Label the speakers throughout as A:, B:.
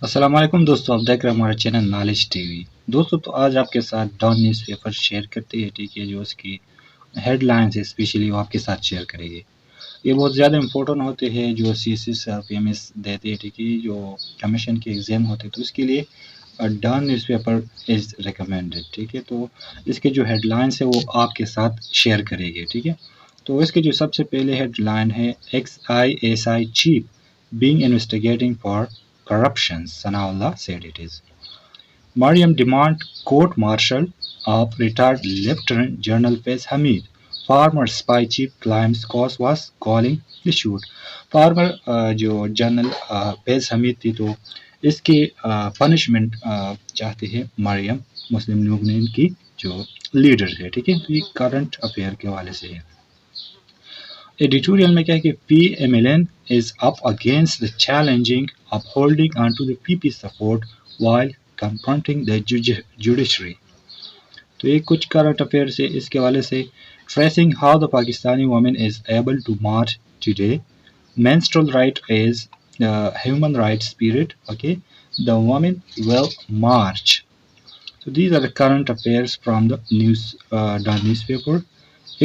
A: अस्सलाम वालेकुम दोस्तों, आप देख रहे हैं हमारा चैनल नॉलेज टीवी। दोस्तों, तो आज आपके साथ डॉन न्यूज़पेपर शेयर करते हैं, ठीक है। जो उसकी हेडलाइंस है स्पेशली वो आपके साथ शेयर करेंगे। ये बहुत ज़्यादा इंपॉर्टेंट होते हैं जो सीसीएस और पीएमएस देते हैं, ठीक है। जो कमीशन के एग्जाम होते हैं तो इसके लिए डॉन न्यूज़पेपर इज़ रिकमेंडेड, ठीक है। तो इसके जो हेडलाइंस है वो आपके साथ शेयर करेंगे, ठीक है। तो इसके जो सबसे पहले हेडलाइन है, XISI chief being investigating for corruption, Sanaullah said it is. Mariam demand court-martial of retired Lieutenant General Faiz Hamid. Former spy chief claims cause was calling the shoot. Former जो जनरल फैज हमीद थी तो इसकी punishment चाहती है मरियम, मुस्लिम league की जो leader है, ठीक है। तो ये करंट अफेयर के हवाले से है। एडिटोरियल में क्या है कि PMLN is up against the challenging of holding onto the PP support while confronting the judiciary. तो ये कुछ करंट अफेयर से इसके हवाले से tracing how the Pakistani woman is able to march today. Menstrual right is the human rights spirit. Okay, the woman will march. So these are the current affairs from the newspaper.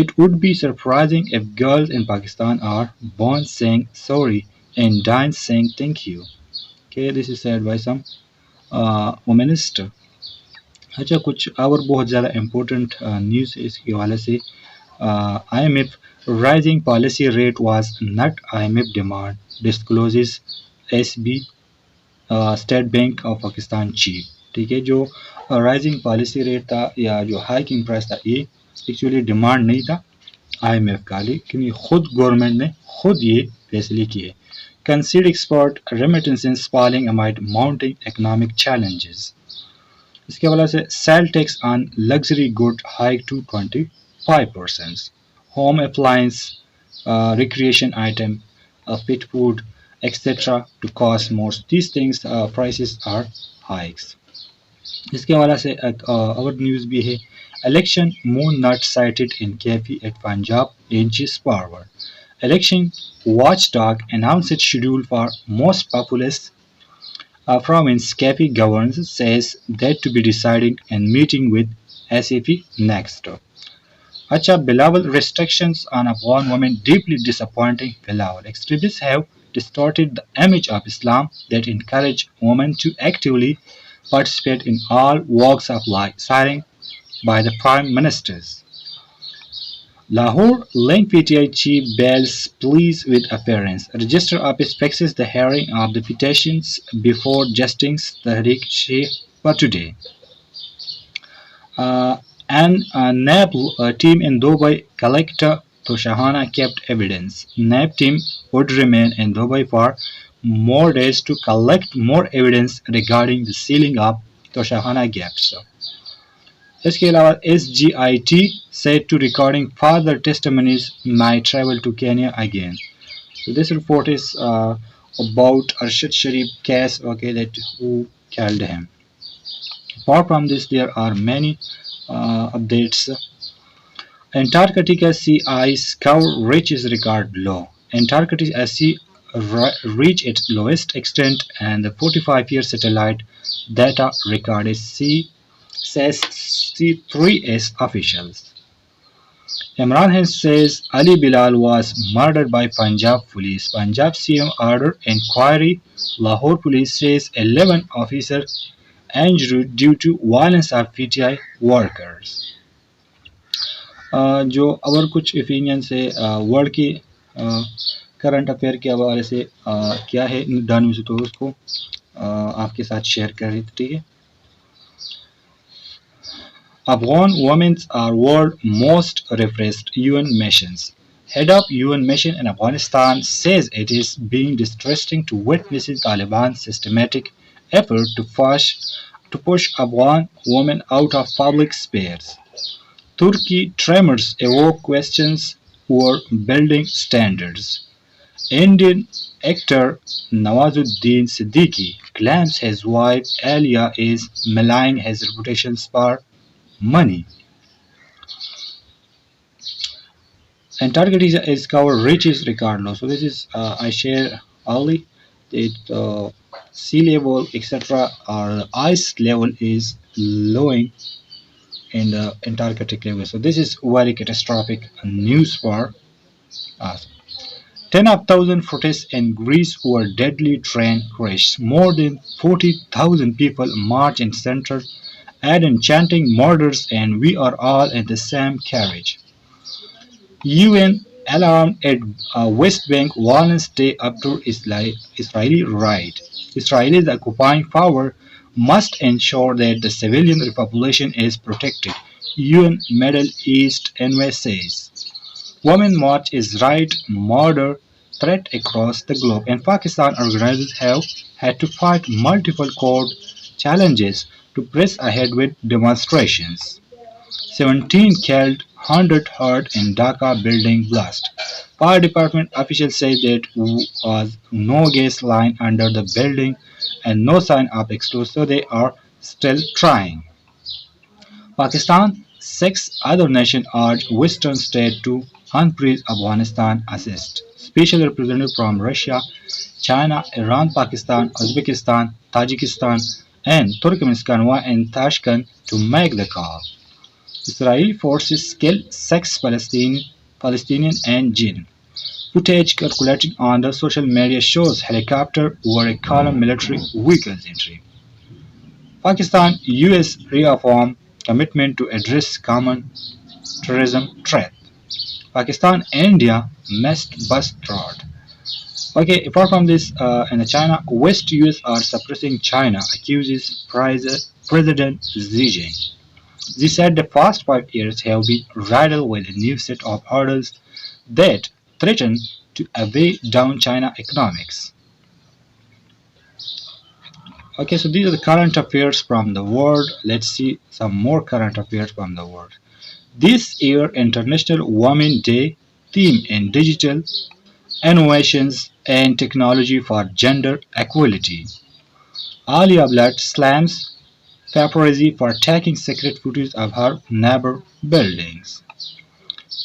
A: It would be surprising if girls in Pakistan are born saying sorry and die saying thank you. Okay, this is said by some womanist. अच्छा, कुछ और बहुत ज़्यादा important news है इसके हवाले से। IMF rising policy rate was not IMF demand, discloses SB state bank of Pakistan chief, ठीक है। जो राइजिंग पॉलिसी रेट था या जो हाइकिंग प्राइस था ये एक्चुअली डिमांड नहीं था IMF का, लेकिन ये खुद गवर्नमेंट ने खुद ये फैसले किए। Concede export remittances falling amid mounting economic challenges. इसके वजह से sale tax on luxury good hike to 25%। Home appliance, recreation item, pet food, etc. to cost more. These things prices are hikes. इसके हवाले से और न्यूज़ भी है। Election moon not cited in Kafi at Punjab inches forward. Election watchdog announced its schedule for most populous province Kafi governs says that to be deciding and meeting with SAP next. Acha, Bilawal restrictions on Afghan women deeply disappointing Bilawal. Extremists have distorted the image of Islam that encourage women to actively participate in all walks of life, citing by the Prime Ministers. Lahore Link PTI chief bails pleas with appearance. Register Office fixes the hearing of the petitions before Justice Tariq Sheikh for today. And NAB team in Dubai collector Toshahana kept evidence. NAB team would remain in Dubai for more days to collect more evidence regarding the sealing of Toshahana gaps. इसके अलावा SGIT said to recording further testimonies might travel to Kenya again. So this report is about Arshad Sharif case, okay, that who killed him. Apart from this, there are many updates. Antarctica sea ice cover reaches record low. Antarctica sea reached its lowest extent, and the 45-year satellite data recorded says C3S officials. Imran Khan says Ali Bilal was murdered by Punjab police. Punjab CM ordered inquiry. Lahore police says 11 officers injured due to violence of PTI workers. जो और कुछ opinion है world की current affair के हवाले से क्या है डन न्यूज़, तो उसको आपके साथ शेयर कर रही थी, ठीक है। Afghan women are world most repressed UN missions. Head of UN mission in Afghanistan says it is being distressing to witnessing Taliban's systematic effort to push Afghan women out of public space. Turkey tremors evoke questions over building standards. Indian actor Nawazuddin Siddiqui claims his wife Alia is maligning his reputation for money. Antarctica is covered reaches record low. So this is I share early. sea level, etc., or the ice level is lowering in the Antarctic level. So this is very catastrophic news for us. 10,000 protests in Greece over deadly train crash. More than 40,000 people march in center Aden chanting murders and we are all in the same carriage. UN alarmed at West Bank Violence Day after Israeli raid. Israel's occupying power must ensure that the civilian population is protected. UN Middle East envoy says. Women March is right murder threat across the globe, and Pakistan organizers have had to fight multiple court challenges to press ahead with demonstrations. 17 killed, 100 hurt in Dhaka building blast. Fire department officials say there was no gas line under the building and no sign of explosion, so they are still trying. Pakistan, six other nations urge Western states to unfreeze Afghanistan assist. Special representative from Russia, China, Iran, Pakistan, Uzbekistan, Tajikistan, and Turkmenistan were in Tashkent to make the call. Israeli forces kill six Palestinian and Jinn. Footage circulating on the social media shows helicopter over a column military vehicles entry. Pakistan US reaffirm commitment to address common terrorism threat. Pakistan India missed bus route. Okay, apart from this, in China, West US are suppressing China, accuses President Xi Jinping. They said the past 5 years have been riddled with a new set of hurdles that threaten to weigh down China economics. Okay, so these are the current affairs from the world. Let's see some more current affairs from the world. This year, International Women Day theme in digital innovations and technology for gender equality. Alia Bhatt slams paparazzi for taking secret footage of her neighbor buildings.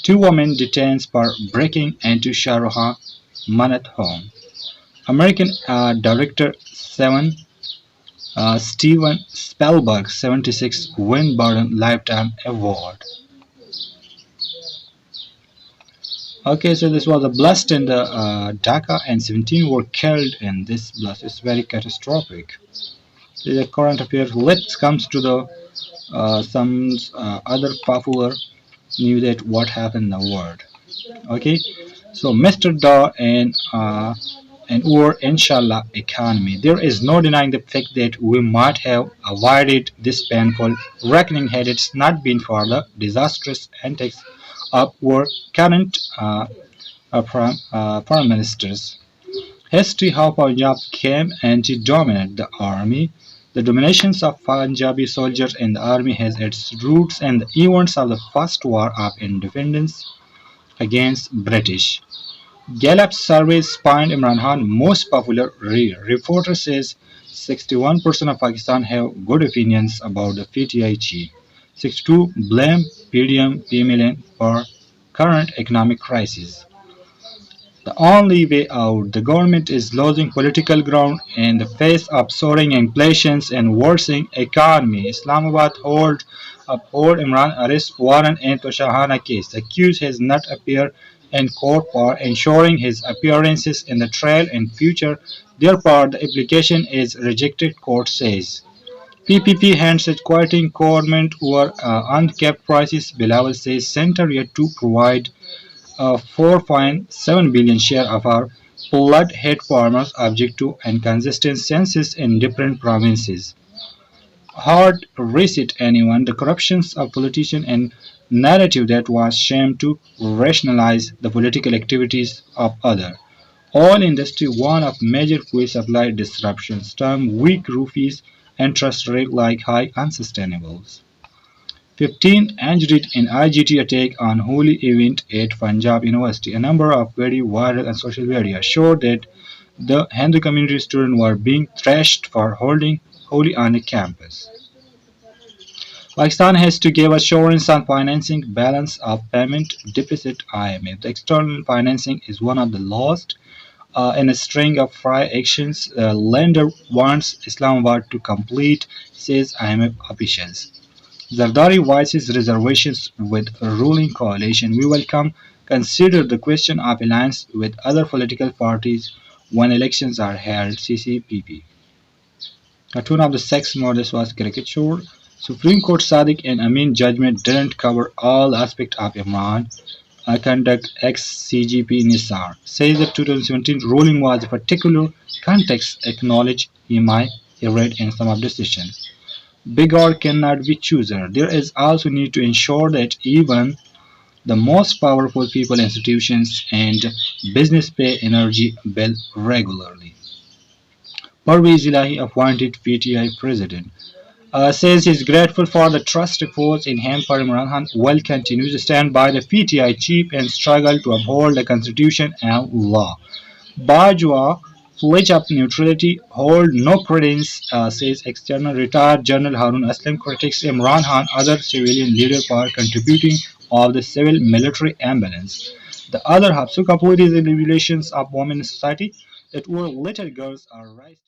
A: Two women detained for breaking into Shah Rukh Manat home. American director Steven Spielberg 76 win Burden Lifetime Award. Okay, so this was a blast in the Dhaka and 17 were killed in this blast. It's very catastrophic. This is a current affair. Let's come to the some other popular news that what happened in the world. Okay, so Mr. Daw and our inshallah economy. There is no denying the fact that we might have avoided this painful reckoning had it not been for the disastrous antics of our current prime ministers. History how Punjab came and to dominate the army. The dominations of Punjabi soldiers in the army has its roots in the events of the First War of Independence against British. Gallup surveys find Imran Khan most popular reader. Reporter says 61% of Pakistan have good opinions about the PTI chief. 62 blame PMLN for current economic crisis. The only way out, the government is losing political ground in the face of soaring inflation and worsening economy. Islamabad uphold Imran arrest warrant in Toshahana case. The accused has not appeared in court for ensuring his appearances in the trial in future. Therefore, the application is rejected, court says. PPP hands at quieting government over uncapped prices. Bilawal says center yet to provide a 4.7 billion share of our flood hit farmers object to inconsistent census in different provinces. Hard reset anyone the corruptions of politicians and narrative that was shamed to rationalize the political activities of others. Oil industry one of major fuel supply disruptions. Term weak rupees interest rate like high unsustainables. 15 injured in IGT attack on holy event at Punjab University. A number of very viral and social media showed that the Hindu community students were being thrashed for holding holy on the campus. Pakistan has to give assurance on financing balance of payment deficit IMF. The external financing is one of the lowest in a string of prior actions, lender wants Islamabad to complete, says IMF officials. Zardari voices reservations with a ruling coalition. We welcome consider the question of alliance with other political parties when elections are held. CCPP. A tune of the sex models was caricatured. Supreme Court Sadiq and Amin judgment didn't cover all aspects of Imran conduct. Ex-CGP Nisar says the 2017 ruling was a particular context acknowledged he might errate in some of decisions. Big or cannot be chooser. There is also need to ensure that even the most powerful people, institutions, and business pay energy bill regularly. Parvez Ilahi, appointed PTI president, says he's grateful for the trust reposed in him. For Imran Khan will continue to stand by the PTI chief and struggle to uphold the constitution and law. Bajwa pledge of neutrality hold no credence, says external retired General Harun Aslam critics Imran Khan other civilian leader for contributing of the civil military ambulance. The other Hapsu Kapoor is the revelations of women in society that were little girls are raised.